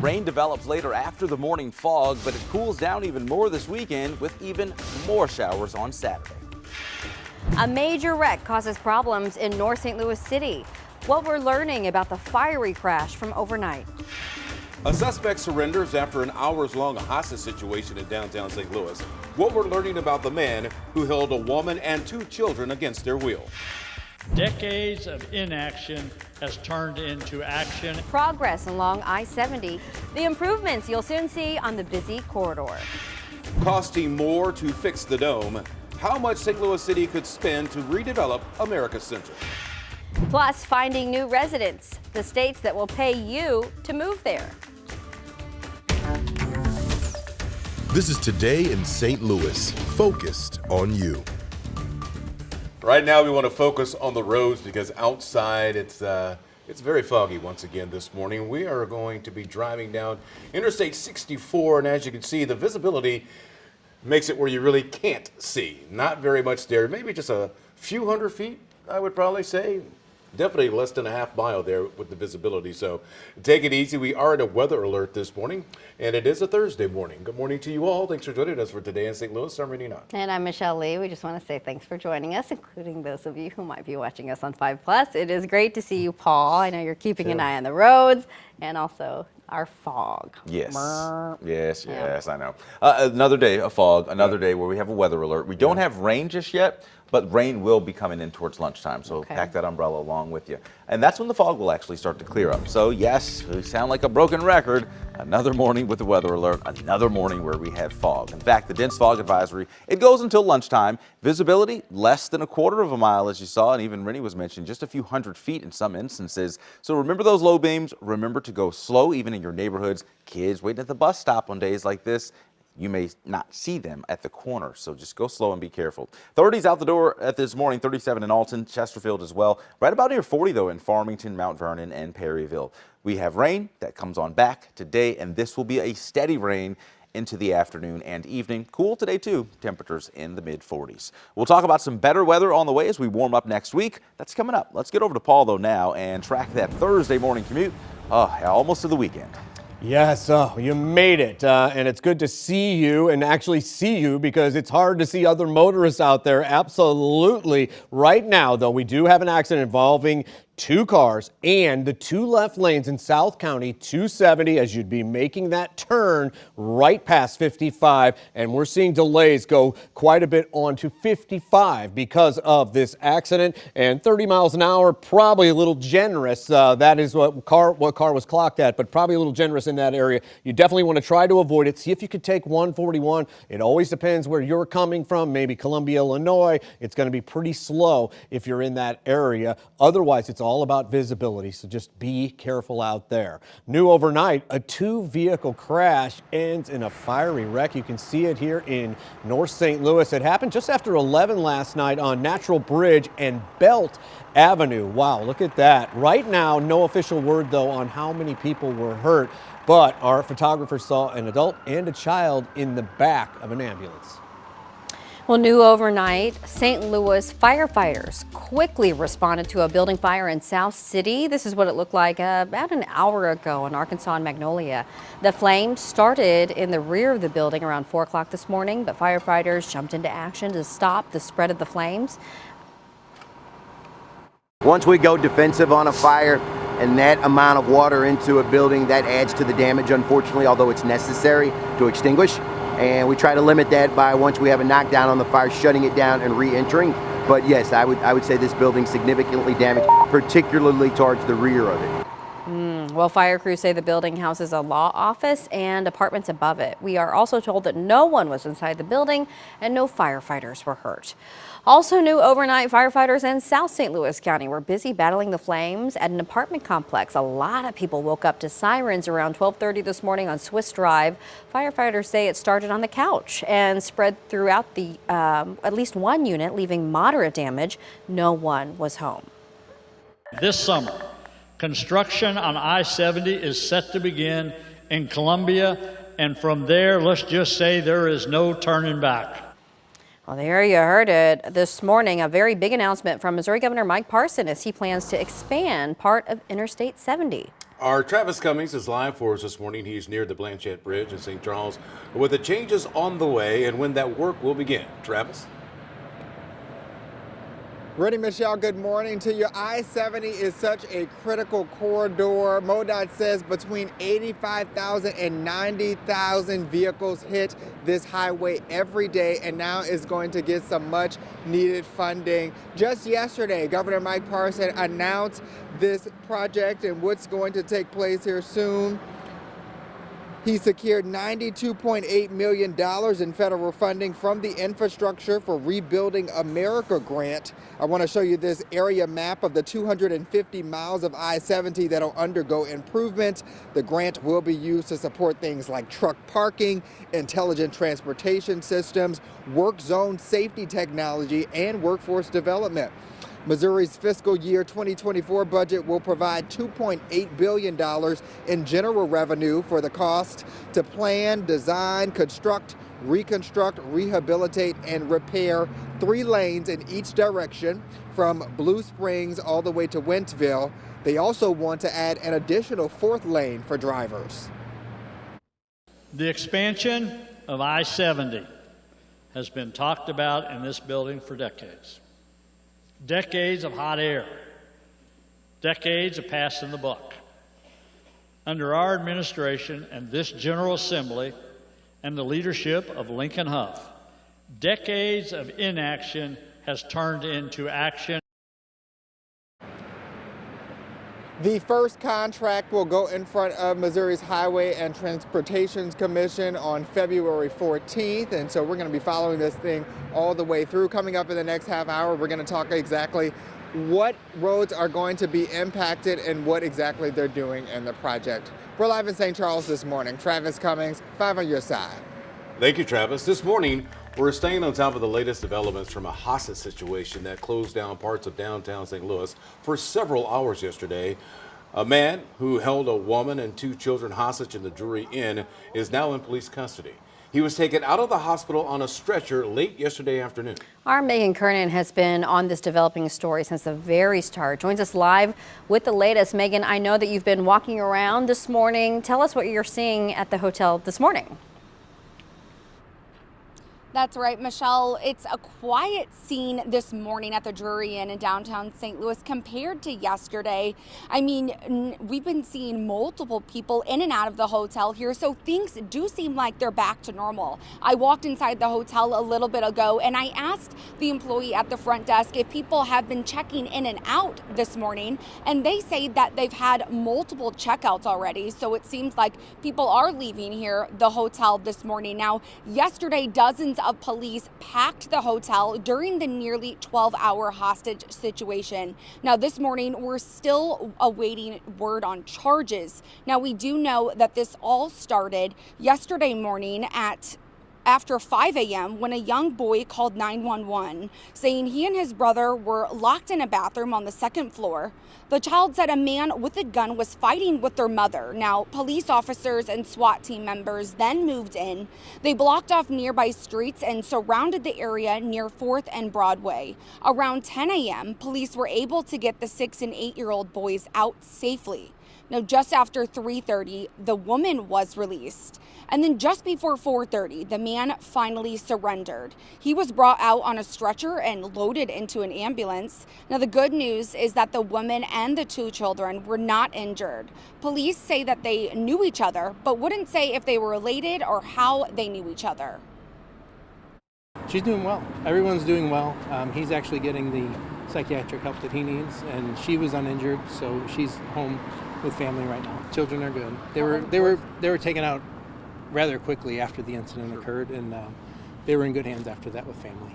rain develops later after the morning fog, but it cools down even more this weekend with even more showers on Saturday. A major wreck causes problems in North St. Louis City. What we're learning about the fiery crash from overnight. A suspect surrenders after an hours-long hostage situation in downtown St. Louis. What we're learning about the man who held a woman and 2 children against their will. Decades of inaction has turned into action. Progress along I-70. The improvements you'll soon see on the busy corridor. Costing more to fix the dome. How much St. Louis City could spend to redevelop America's Center. Plus, finding new residents, the states that will pay you to move there. This is Today in St. Louis, focused on you. Right now we want to focus on the roads because outside it's very foggy once again this morning. We are going to be driving down Interstate 64, and as you can see, the visibility makes it where you really can't see. Not very much there, maybe just a few hundred feet, I would probably say. Definitely less than a half mile there with the visibility. So take it easy. We are at a weather alert this morning, and it is a Thursday morning. Good morning to you all. Thanks for joining us for Today in St. Louis. I'm Randy Knott. And I'm Michelle Lee. We just want to say thanks for joining us, including those of you who might be watching us on 5+. It is great to see you, Paul. I know you're keeping an eye on the roads and also our fog. Yes. Brr. Yes, Yeah. I know. Another day of fog, another day where we have a weather alert. We don't have rain just yet, but rain will be coming in towards lunchtime, so pack that umbrella along with you. And that's when the fog will actually start to clear up. So yes, we sound like a broken record. Another morning with the weather alert, another morning where we have fog. In fact, the dense fog advisory, it goes until lunchtime. Visibility, less than a quarter of a mile, as you saw, and even Rennie was mentioning, just a few hundred feet in some instances. So remember those low beams. Remember to go slow, even in your neighborhoods. Kids waiting at the bus stop on days like this, you may not see them at the corner, so just go slow and be careful. 30s out the door at this morning, 37 in Alton, Chesterfield as well. Right about near 40, though, in Farmington, Mount Vernon, and Perryville. We have rain that comes on back today, and this will be a steady rain into the afternoon and evening. Cool today, too. Temperatures in the mid-40s. We'll talk about some better weather on the way as we warm up next week. That's coming up. Let's get over to Paul, though, now and track that Thursday morning commute. Almost to the weekend. Yes, you made it, and it's good to see you and actually see you because it's hard to see other motorists out there. Absolutely. Right now, though, we do have an accident involving 2 cars and the 2 left lanes in South County 270 as you'd be making that turn right past 55, and we're seeing delays go quite a bit on to 55 because of this accident, and 30 miles an hour probably a little generous. That is what car was clocked at, but probably a little generous in that area. You definitely want to try to avoid it. See if you could take 141. It always depends where you're coming from. Maybe Columbia, Illinois. It's going to be pretty slow if you're in that area. Otherwise, it's all about visibility, so just be careful out there. New overnight, a 2-vehicle crash ends in a fiery wreck. You can see it here in North St. Louis. It happened just after 11 last night on Natural Bridge and Belt Avenue. Wow, look at that. Right now, no official word, though, on how many people were hurt, but our photographer saw an adult and a child in the back of an ambulance. Well, new overnight, St. Louis firefighters quickly responded to a building fire in South City. This is what it looked like about an hour ago in Arkansas and Magnolia. The flames started in the rear of the building around 4 o'clock this morning, but firefighters jumped into action to stop the spread of the flames. Once we go defensive on a fire and that amount of water into a building, that adds to the damage, unfortunately, although it's necessary to extinguish. And we try to limit that by, once we have a knockdown on the fire, shutting it down and re-entering. But yes, I would say this building's significantly damaged, particularly towards the rear of it. Well, fire crews say the building houses a law office and apartments above it. We are also told that no one was inside the building and no firefighters were hurt. Also new overnight, firefighters in South St. Louis County were busy battling the flames at an apartment complex. A lot of people woke up to sirens around 12:30 this morning on Swiss Drive. Firefighters say it started on the couch and spread throughout the at least one unit, leaving moderate damage. No one was home. This summer, construction on I-70 is set to begin in Columbia, and from there, let's just say there is no turning back. Well, there you heard it this morning. A very big announcement from Missouri Governor Mike Parson as he plans to expand part of Interstate 70. Our Travis Cummings is live for us this morning. He's near the Blanchette Bridge in St. Charles with the changes on the way and when that work will begin. Travis? Brittany, Michelle, good morning to you. I-70 is such a critical corridor. MoDOT says between 85,000 and 90,000 vehicles hit this highway every day, and now is going to get some much needed funding. Just yesterday, Governor Mike Parson announced this project and what's going to take place here soon. He secured $92.8 million in federal funding from the Infrastructure for Rebuilding America grant. I want to show you this area map of the 250 miles of I-70 that'll undergo improvement. The grant will be used to support things like truck parking, intelligent transportation systems, work zone safety technology, and workforce development. Missouri's fiscal year 2024 budget will provide $2.8 billion in general revenue for the cost to plan, design, construct, reconstruct, rehabilitate, and repair 3 lanes in each direction from Blue Springs all the way to Wentzville. They also want to add an additional 4th lane for drivers. The expansion of I-70 has been talked about in this building for decades. Decades of hot air, decades of passing the buck. Under our administration and this General Assembly and the leadership of Lincoln Huff, decades of inaction has turned into action. The first contract will go in front of Missouri's Highway and Transportation Commission on February 14th, and so we're going to be following this thing all the way through. Coming up in the next half hour, we're going to talk exactly what roads are going to be impacted and what exactly they're doing in the project. We're live in St. Charles this morning. Travis Cummings, 5 on your side. Thank you, Travis. This morning, we're staying on top of the latest developments from a hostage situation that closed down parts of downtown St. Louis for several hours yesterday. A man who held a woman and 2 children hostage in the Drury Inn is now in police custody. He was taken out of the hospital on a stretcher late yesterday afternoon. Our Megan Kernan has been on this developing story since the very start. Joins us live with the latest. Megan, I know that you've been walking around this morning. Tell us what you're seeing at the hotel this morning. That's right, Michelle. It's a quiet scene this morning at the Drury Inn in downtown St. Louis compared to yesterday. I mean, we've been seeing multiple people in and out of the hotel here, so things do seem like they're back to normal. I walked inside the hotel a little bit ago and I asked the employee at the front desk if people have been checking in and out this morning, and they say that they've had multiple checkouts already, so it seems like people are leaving here, the hotel, this morning. Now, yesterday, dozens of police packed the hotel during the nearly 12-hour hostage situation. Now, this morning, we're still awaiting word on charges. Now, we do know that this all started yesterday morning after 5 a.m. when a young boy called 911 saying he and his brother were locked in a bathroom on the 2nd floor. The child said a man with a gun was fighting with their mother. Now, police officers and SWAT team members then moved in. They blocked off nearby streets and surrounded the area near 4th and Broadway. Around 10 a.m., police were able to get the 6- and 8-year-old boys out safely. Now, just after 3:30, the woman was released. And then just before 4:30, the man finally surrendered. He was brought out on a stretcher and loaded into an ambulance. Now, the good news is that the woman and the 2 children were not injured. Police say that they knew each other, but wouldn't say if they were related or how they knew each other. She's doing well. Everyone's doing well. He's actually getting the psychiatric help that he needs, and she was uninjured, so she's home with family right now. Children are good. They were taken out rather quickly after the incident occurred, and they were in good hands after that with family.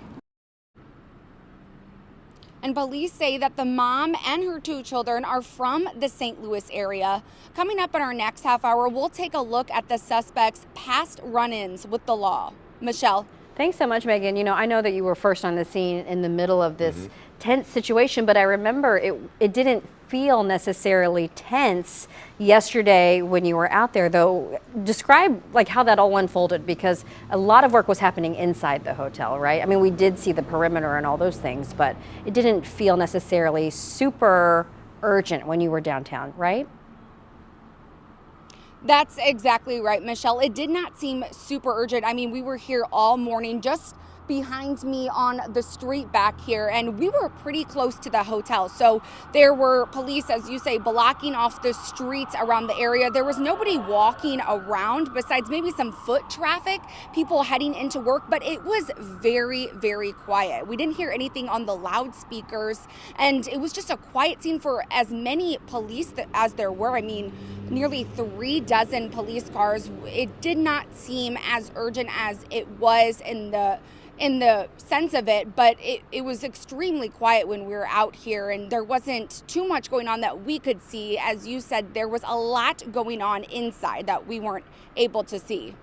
And police say that the mom and her 2 children are from the St. Louis area. Coming up in our next half hour, we'll take a look at the suspects' past run-ins with the law. Michelle. Thanks so much, Megan. You know, I know that you were first on the scene in the middle of this tense situation, but I remember it didn't feel necessarily tense yesterday when you were out there, though. Describe like how that all unfolded, because a lot of work was happening inside the hotel, right? I mean, we did see the perimeter and all those things, but it didn't feel necessarily super urgent when you were downtown, right? That's exactly right, Michelle. It did not seem super urgent. I mean, we were here all morning, just behind me on the street back here, and we were pretty close to the hotel. So there were police, as you say, blocking off the streets around the area. There was nobody walking around besides maybe some foot traffic, people heading into work, but it was very, very quiet. We didn't hear anything on the loudspeakers, and it was just a quiet scene for as many police as there were. I mean, nearly 36 police cars. It did not seem as urgent as it was in the sense of it, but it was extremely quiet when we were out here, and there wasn't too much going on that we could see. As you said, there was a lot going on inside that we weren't able to see.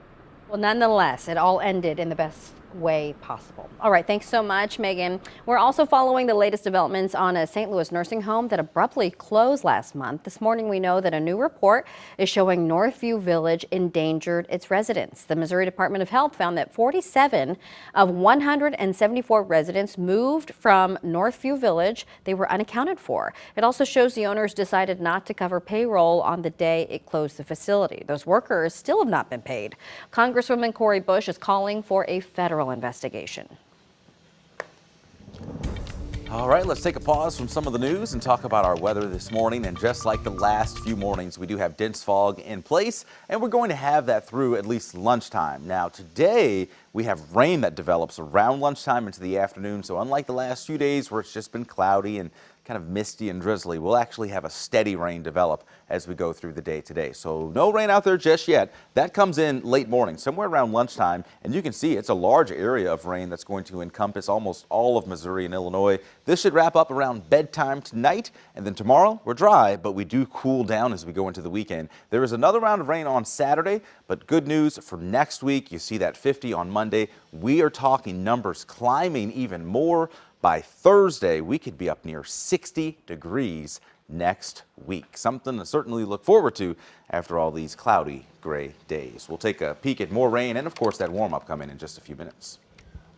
Well, nonetheless, it all ended in the best way possible. All right, thanks so much, Megan. We're also following the latest developments on a St. Louis nursing home that abruptly closed last month. This morning, we know that a new report is showing Northview Village endangered its residents. The Missouri Department of Health found that 47 of 174 residents moved from Northview Village. They were unaccounted for. It also shows the owners decided not to cover payroll on the day it closed the facility. Those workers still have not been paid. Congresswoman Cori Bush is calling for a federal investigation. All right, let's take a pause from some of the news and talk about our weather this morning. And just like the last few mornings, we do have dense fog in place, and we're going to have that through at least lunchtime. Now, today we have rain that develops around lunchtime into the afternoon. So unlike the last few days where it's just been cloudy and kind of misty and drizzly, we'll actually have a steady rain develop as we go through the day today. So no rain out there just yet. That comes in late morning, somewhere around lunchtime, and you can see it's a large area of rain that's going to encompass almost all of Missouri and Illinois. This should wrap up around bedtime tonight, and then tomorrow we're dry, but we do cool down as we go into the weekend. There is another round of rain on Saturday, but good news for next week. You see that 50 on Monday. We are talking numbers climbing even more. By Thursday, we could be up near 60 degrees next week. Something to certainly look forward to after all these cloudy, gray days. We'll take a peek at more rain and, of course, that warm-up coming in just a few minutes.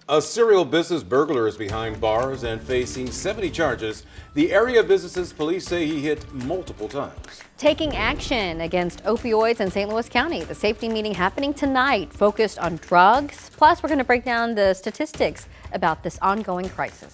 A serial business burglar is behind bars and facing 70 charges. The area businesses police say he hit multiple times. Taking action against opioids in St. Louis County. The safety meeting happening tonight focused on drugs. Plus, we're going to break down the statistics about this ongoing crisis.